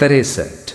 63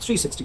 360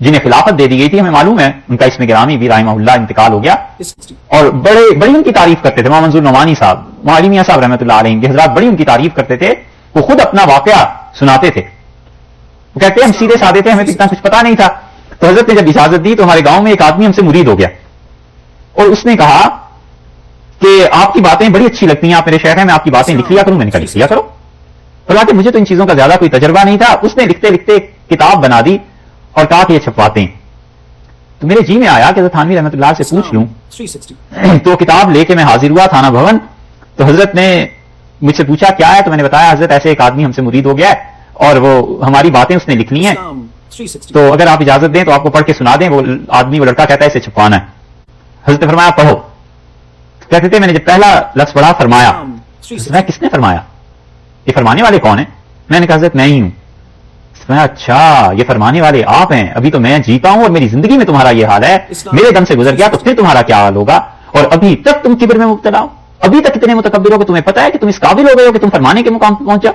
جنہیں خلافت دے دی گئی تھی، ہمیں معلوم ہے ان کا اسم گرامی بھی رحمہ اللہ انتقال ہو گیا، اور بڑی ان کی تعریف کرتے تھے. محمد منظور نعمانی صاحب، معلی میاں صاحب رحمۃ اللہ علیہ، حضرات بڑی ان کی تعریف کرتے تھے. وہ خود اپنا واقعہ سناتے تھے. وہ کہتے ہیں ہم سیدھے سادے تھے، ہمیں اتنا کچھ پتا نہیں تھا. تو حضرت نے جب اجازت دی تو ہمارے گاؤں میں ایک آدمی ہم سے مرید ہو گیا، اور اس نے کہا کہ آپ کی باتیں بڑی اچھی لگتی ہیں، آپ میرے شیخ ہیں، میں آپ کی باتیں لکھ لیا کروں. میں نے کہا لکھ لیا کرو. فرماتے مجھے تو ان چیزوں کا زیادہ کوئی تجربہ نہیں تھا. اس نے لکھتے لکھتے ایک کتاب بنا دی اور کہا کہ یہ چھپواتے ہیں. تو میرے جی میں آیا کہ حضرت تھانوی رحمۃ اللہ سے پوچھ لوں. تو کتاب لے کے میں حاضر ہوا تھانہ بھون. تو حضرت نے مجھ سے پوچھا کیا ہے، تو میں نے بتایا حضرت ایسے ایک آدمی ہم سے مرید ہو گیا ہے اور وہ ہماری باتیں اس نے لکھ لی ہیں، تو اگر آپ اجازت دیں تو آپ کو پڑھ کے سنا دیں. وہ آدمی، وہ لڑکا کہتا ہے اسے چھپوانا ہے. حضرت نے فرمایا پڑھو. کہتے تھے میں نے جب پہلا لفظ پڑھا فرمایا، کس نے فرمایا، یہ فرمانے والے کون ہیں؟ میں نے کہا حضرت میں ہی ہوں. اچھا یہ فرمانے والے آپ ہیں، ابھی تو میں جیتا ہوں اور میری زندگی میں تمہارا یہ حال ہے، میرے دم سے گزر گیا تو پھر تمہارا کیا حال ہوگا، اور ابھی تک تم کبر میں مبتلا ہو، ابھی تک اتنے متکبر ہو کہ تمہیں پتا ہے کہ تم اس قابل ہو گئے ہو کہ تم فرمانے کے مقام پہ پہنچ جاؤ.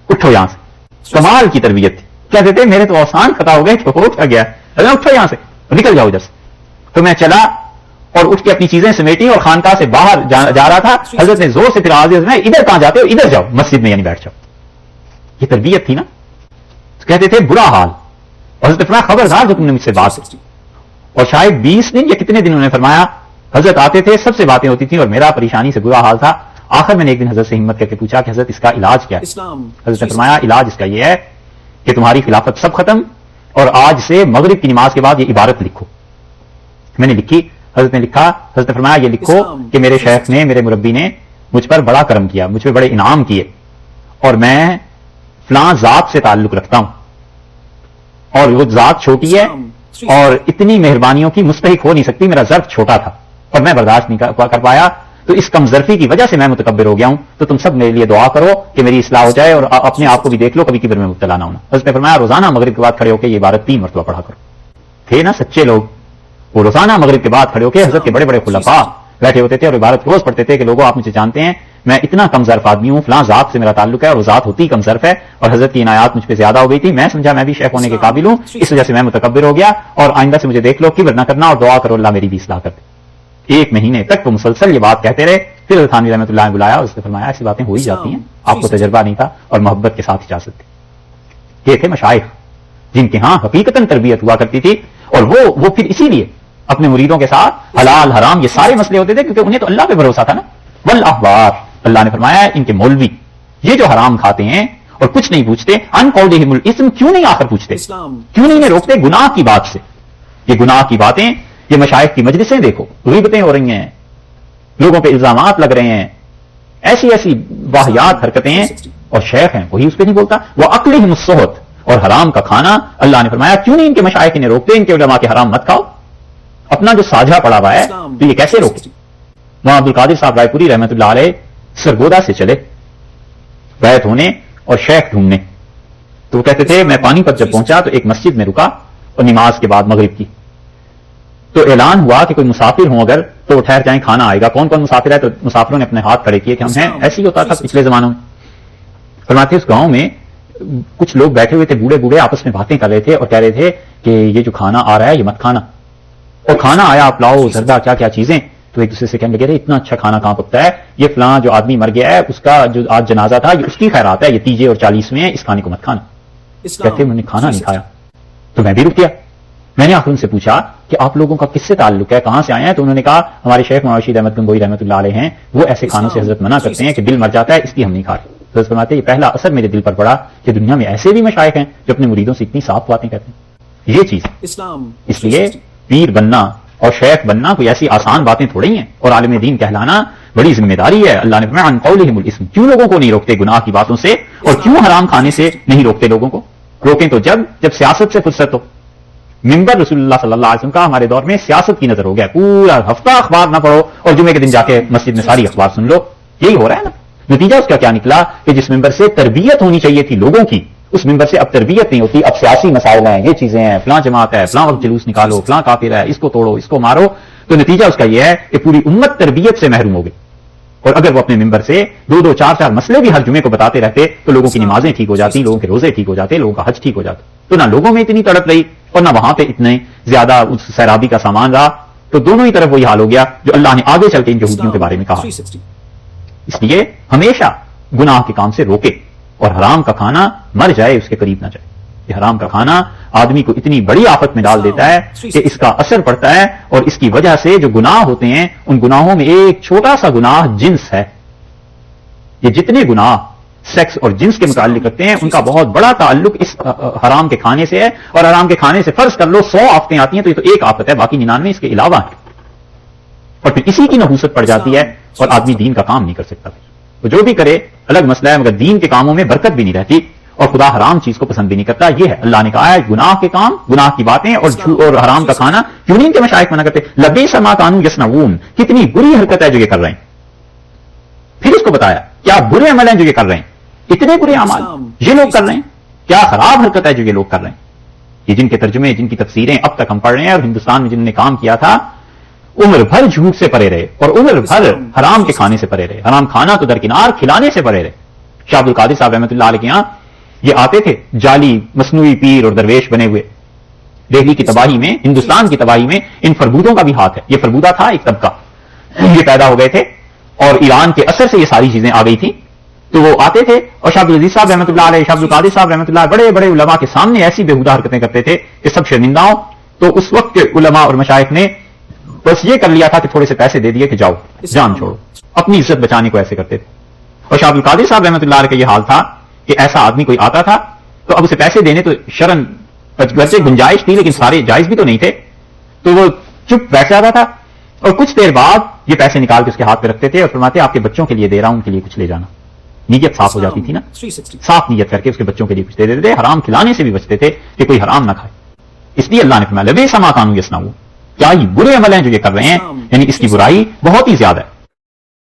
اٹھو یہاں سے. کمال کی تربیت تھی. کہتے تھے میرے تو آسان خطا ہو گئے کہ ہو کیا گیا، اٹھو یہاں سے نکل جاؤ ادھر سے. تو میں چلا اور اٹھ کے اپنی چیزیں سمیٹی اور خانقاہ سے باہر جا رہا تھا. حضرت نے زور سے پھر آواز میں ادھر کہاں جاتے ہو، ادھر جاؤ مسجد میں، یعنی بیٹھ جاؤ. یہ تربیت تھی نا. کہتے تھے برا حال، اور حضرت نے فرمایا خبردار جو تم نے مجھ سے بات. اور شاید 20 دن یا کتنے دن انہوں نے فرمایا حضرت آتے تھے، سب سے باتیں ہوتی تھیں اور میرا پریشانی سے برا حال تھا. آخر میں نے ایک دن حضرت سے ہمت کر کے پوچھا کہ حضرت اس کا علاج کیا ہے؟ حضرت نے فرمایا علاج اس کا یہ ہے کہ تمہاری خلافت سب ختم، اور آج سے مغرب کی نماز کے بعد یہ عبارت لکھو. میں نے لکھی. حضرت نے لکھا. حضرت نے فرمایا یہ لکھو کہ میرے شیخ نے، میرے مربی نے مجھ پر بڑا کرم کیا، مجھ پہ بڑے انعام کیے، اور میں فلاں ذات سے تعلق رکھتا ہوں، اور وہ ذات چھوٹی ہے اور اتنی مہربانیوں کی مستحق ہو نہیں سکتی، میرا ظرف چھوٹا تھا اور میں برداشت نہیں کر پایا، تو اس کم ظرفی کی وجہ سے میں متکبر ہو گیا ہوں. تو تم سب میرے لیے دعا کرو کہ میری اصلاح ہو جائے اور اپنے آپ کو بھی دیکھ لو کبھی کبر میں مبتلا نہ ہونا. حضرت نے فرمایا روزانہ مغرب کے بعد کھڑے ہو کے یہ عبارت 3 مرتبہ پڑھا کرو. تھے نا سچے لوگ، وہ روزانہ مغرب کے بعد کھڑے ہو کے حضرت کے بڑے بڑے خلفاء بیٹھے ہوتے تھے اور عبارت روز پڑھتے تھے کہ لوگوں آپ مجھے جانتے ہیں، میں اتنا کم ظرف آدمی ہوں، فلاں ذات سے میرا تعلق ہے اور وہ ذات ہوتی کم ظرف ہے، اور حضرت کی عنایات مجھ پہ زیادہ ہو گئی تھی، میں سمجھا میں بھی شیخ ہونے کے قابل ہوں، اس وجہ سے میں متکبر ہو گیا، اور آئندہ سے مجھے دیکھ لو کبر نہ کرنا اور دعا کرو اللہ میری بھی اصلاح کر دے. 1 مہینے تک تو مسلسل یہ بات کہتے رہے. پھر تھانوی رحمۃ اللہ نے بلایا، اس نے فرمایا ایسی باتیں ہو ہی جاتی ہیں، آپ کو تجربہ نہیں تھا، اور محبت کے ساتھ اجازت دی. یہ تھے مشائخ جن کے ہاں حقیقتاً تربیت ہوا کرتی تھی، اور وہ پھر اسی لیے اپنے مریدوں کے ساتھ حلال حرام یہ سارے مسئلے ہوتے تھے، کیونکہ انہیں تو اللہ پہ بھروسہ تھا نا. والاحبار، اللہ نے فرمایا ان کے مولوی یہ جو حرام کھاتے ہیں اور کچھ نہیں پوچھتے، ان قولہم الاسم، کیوں نہیں آخر پوچھتے، کیوں نہیں انہیں روکتے گناہ کی بات سے. یہ گناہ کی باتیں، یہ مشائخ کی مجلسیں دیکھو، غیبتیں ہو رہی ہیں، لوگوں پہ الزامات لگ رہے ہیں، ایسی ایسی واہیات حرکتیں ہیں، اور شیخ ہیں وہی اس پہ نہیں بولتا. وہ عقلہم السحت، اور حرام کا کھانا، اللہ نے فرمایا کیوں نہیں ان کے مشائخ انہیں روکتے، ان کے علماء کے حرام مت کھاؤ. اپنا جو ساجھا پڑا ہوا ہے تو یہ کیسے روکے. وہاں عبد القادر صاحب رائے پوری رحمۃ اللہ علیہ سرگودا سے چلے بیعت ہونے اور شیخ ڈھونڈنے. تو وہ کہتے تھے میں پانی پت جب پہنچا تو ایک مسجد میں رکا، اور نماز کے بعد مغرب کی، تو اعلان ہوا کہ کوئی مسافر ہوں اگر تو ٹھہر جائیں کھانا آئے گا. کون کون مسافر ہے؟ تو مسافروں نے اپنے ہاتھ کھڑے کیے کہ ہم ہیں. ایسے ہی ہوتا تھا پچھلے زمانوں میں. فرماتے اس گاؤں میں کچھ لوگ بیٹھے ہوئے تھے، بوڑھے بوڑھے آپس میں باتیں کر رہے تھے اور کہہ رہے تھے کہ یہ جو کھانا آ رہا ہے یہ مت کھانا، اور کھانا آیا آپ لاؤ زردہ کیا کیا چیزیں. تو ایک دوسرے سے کہنے لگے اتنا اچھا کھانا کہاں پکتا ہے، یہ فلاں جو آدمی مر گیا ہے اس کا جو آج جنازہ تھا یہ اس کی خیرات ہے، یہ 30 اور 40ویں ہیں، اس کھانے کو مت کھانا. کہتے انہوں نے کھانا نہیں کھایا. تو میں بھی رک گیا. میں نے آخر ان سے پوچھا کہ آپ لوگوں کا کس سے تعلق ہے، کہاں سے آئے ہیں؟ تو انہوں نے کہا ہمارے شیخ مولانا رشید احمد گنگوئی رحمۃ اللہ علیہ ہیں، وہ ایسے کھانوں سے حضرت منع کرتے ہیں کہ دل مر جاتا ہے، اس لیے ہم نہیں کھا رہے. حضرت فرماتے یہ پہلا اثر میرے دل پر پڑا کہ دنیا میں ایسے بھی مشائخ ہیں جو اپنے مریدوں سے اتنی صاف باتیں کرتے ہیں. یہ چیز اس لیے پیر بننا اور شیخ بننا کوئی ایسی آسان باتیں تھوڑی ہیں، اور عالم دین کہلانا بڑی ذمہ داری ہے. اللہ نے فرمایا ان قولہم الاسم، کیوں لوگوں کو نہیں روکتے گناہ کی باتوں سے، اور کیوں حرام کھانے سے نہیں روکتے لوگوں کو؟ روکیں تو جب سیاست سے فرصت ہو. ممبر رسول اللہ صلی اللہ علیہ وسلم کا ہمارے دور میں سیاست کی نظر ہو گیا، پورا ہفتہ اخبار نہ پڑھو اور جمعے کے دن جا کے مسجد میں ساری اخبار سن لو. یہی ہو رہا ہے نا. نتیجہ اس کا کیا نکلا کہ جس ممبر سے تربیت ہونی چاہیے تھی لوگوں کی، اس ممبر سے اب تربیت نہیں ہوتی. اب سیاسی مسائل ہیں، یہ چیزیں ہیں، فلاں جماعت ہے، فلاں وقت جلوس نکالو، فلاں کافر ہے، اس کو توڑو، اس کو مارو. تو نتیجہ اس کا یہ ہے کہ پوری امت تربیت سے محروم ہو گئی. اور اگر وہ اپنے ممبر سے 2-2 4-4 مسئلے بھی ہر جمعے کو بتاتے رہتے تو لوگوں کی نمازیں ٹھیک ہو جاتی، لوگوں کے روزے ٹھیک ہو جاتے، لوگوں کا حج ٹھیک ہو جاتا. تو نہ لوگوں میں اتنی تڑپ رہی اور نہ وہاں پہ اتنے زیادہ اس سیرابی کا سامان رہا. تو دونوں ہی طرف وہی حال ہو گیا جو اللہ نے آگے چل کے ان یہودیوں کے بارے میں کہا. اس لیے ہمیشہ گناہ کے کام سے روکے اور حرام کا کھانا مر جائے اس کے قریب نہ جائے. یہ حرام کا کھانا آدمی کو اتنی بڑی آفت میں ڈال دیتا ہے کہ اس کا اثر پڑتا ہے، اور اس کی وجہ سے جو گناہ ہوتے ہیں ان گناہوں میں ایک چھوٹا سا گناہ جنس ہے. یہ جتنے گناہ سیکس اور جنس کے متعلق رکھتے ہیں ان کا بہت بڑا تعلق اس حرام کے کھانے سے ہے. اور حرام کے کھانے سے فرض کر لو 100 آفتیں آتی ہیں تو یہ تو ایک آفت ہے، باقی 99 اس کے علاوہ ہے. اور پھر اسی کی نحوست پڑ جاتی ہے اور آدمی دین کا کام نہیں کر سکتا. تو جو بھی کرے الگ مسئلہ ہے، مگر دین کے کاموں میں برکت بھی نہیں رہتی اور خدا حرام چیز کو پسند بھی نہیں کرتا. یہ ہے اللہ نے کہا ہے گناہ کے کام، گناہ کی باتیں اور حرام کا کھانا کیوں نہیں ان کے مشائخ منع کرتے. لبئس ما کانوا یصنعون، کتنی بری حرکت ہے جو یہ کر رہے ہیں. پھر اس کو بتایا کیا برے عمل ہیں جو یہ کر رہے ہیں، اتنے برے اعمال یہ لوگ کر رہے ہیں، کیا خراب حرکت ہے جو یہ لوگ کر رہے ہیں. یہ جن کے ترجمے، جن کی تفسیریں اب تک ہم پڑھ رہے ہیں، اور ہندوستان میں جن نے کام کیا تھا عمر بھر جھوٹ سے پرے رہے اور عمر بھر حرام کے کھانے سے پرے رہے. حرام کھانا تو درکنار، کھلانے سے پرے رہے. شاہ عبد القادر صاحب رحمۃ اللہ علیہ کے یہاں یہ آتے تھے جعلی مصنوعی پیر اور درویش بنے ہوئے. دہلی کی تباہی میں، ہندوستان کی تباہی میں ان فربودوں کا بھی ہاتھ ہے. یہ فربودہ تھا ایک طبقہ، یہ پیدا ہو گئے تھے اور ایران کے اثر سے یہ ساری چیزیں آ گئی تھیں. تو وہ آتے تھے اور شاہ عبدالعزیز صاحب رحمۃ اللہ علیہ، شاہ عبد القادر صاحب رحمۃ اللہ، بڑے بڑے علماء کے سامنے ایسی بےہودہ حرکتیں کرتے تھے کہ سب شرمندہ ہوں. تو اس وقت کے علماء اور مشائخ نے بس یہ کر لیا تھا کہ تھوڑے سے پیسے دے دیے کہ جاؤ جان چھوڑو، اپنی عزت بچانے کو ایسے کرتے تھے. اور شاہ عبد القادر صاحب رحمۃ اللہ علیہ کا یہ حال تھا کہ ایسا آدمی کوئی آتا تھا تو اب اسے پیسے دینے تو شرن گرچہ گنجائش تھی لیکن سارے جائز بھی تو نہیں تھے، تو وہ چپ بیٹھ جاتا تھا اور کچھ دیر بعد یہ پیسے نکال کے اس کے ہاتھ پہ رکھتے تھے اور فرماتے آپ کے بچوں کے لیے دے رہا ہوں، ان کے لیے کچھ لے جانا. نیت صاف ہو جاتی تھی نا، صاف نیت کر کے اس کے بچوں کے لیے کچھ دے دیتے تھے. حرام کھلانے سے بھی بچتے تھے کہ کوئی حرام نہ کھائے. اس لیے اللہ نے فرمایا لبئس ما کانوا یصنعون، کیا یہ برے عمل ہیں جو یہ کر رہے ہیں، یعنی اس کی برائی بہت ہی زیادہ ہے.